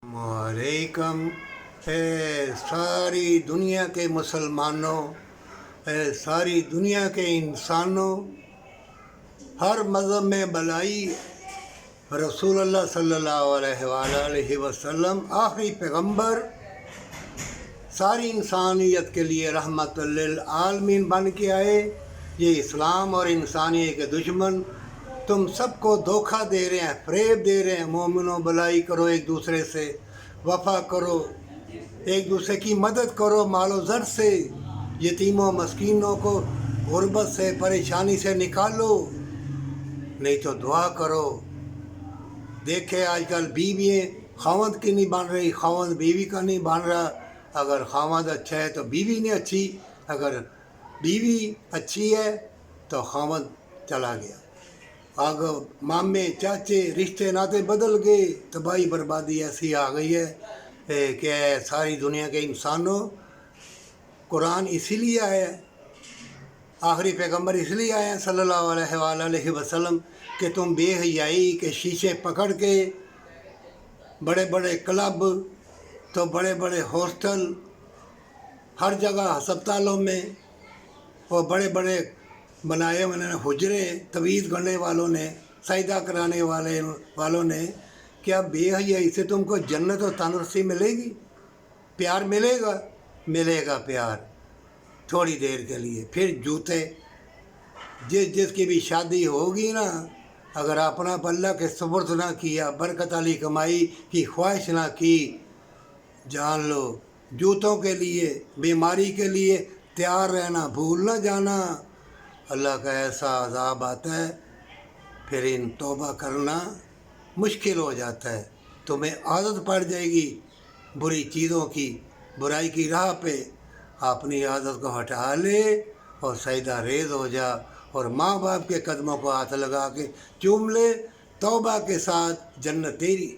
वालेकुम। सारी दुनिया के मुसलमानों, सारी दुनिया के इंसानों, हर मज़हब में भलाई। रसूलुल्लाह सल्लल्लाहु अलैहि वसल्लम आखिरी पैगंबर, सारी इंसानियत के लिए रहमतुल लिल आलमीन बन के आए। ये इस्लाम और इंसानियत के दुश्मन तुम सबको धोखा दे रहे हैं, फ़रेब दे रहे हैं। मोमिनों, भलाई करो, एक दूसरे से वफा करो, एक दूसरे की मदद करो, मालो ज़र से यतीमों मस्कीनों को गुर्बत से, परेशानी से निकालो, नहीं तो दुआ करो। देखे आजकल बीवियाँ खावंद की नहीं बन रही, खावंद बीवी का नहीं बन रहा। अगर खावंद अच्छा है तो बीवी नहीं अच्छी, अगर बीवी अच्छी है तो खावंद चला गया। आगे मामे चाचे रिश्ते नाते बदल गए, तबाही बर्बादी ऐसी आ गई है कि सारी दुनिया के इंसानों, कुरान इसीलिए आया है, आखिरी पैगंबर इसलिए आए हैं सल्लल्लाहु अलैहि वसल्लम कि तुम बेहयाई के शीशे पकड़ के बड़े बड़े क्लब, तो बड़े बड़े हॉस्टल, हर जगह अस्पतालों में और बड़े बड़े बनाए उन्होंने हुजरे, तवीज़ गढ़ने वालों ने, सजदा कराने वालों ने। क्या बेहयाई से तुमको जन्नत और तंदुरुस्ती मिलेगी? प्यार मिलेगा? मिलेगा प्यार थोड़ी देर के लिए, फिर जूते। जिसकी भी शादी होगी ना, अगर अपना अल्लाह के सुपुर्द ना किया, बरकत वाली कमाई की ख्वाहिश ना की, जान लो जूतों के लिए, बीमारी के लिए तैयार रहना, भूल ना जाना। अल्लाह का ऐसा अज़ाब आता है, फिर इन तौबा करना मुश्किल हो जाता है। तुम्हें आदत पड़ जाएगी बुरी चीज़ों की, बुराई की राह पे। अपनी आदत को हटा ले और सजदा रेज़ हो जा और माँ बाप के कदमों को हाथ लगा के चूम ले। तौबा के साथ जन्नत तेरी।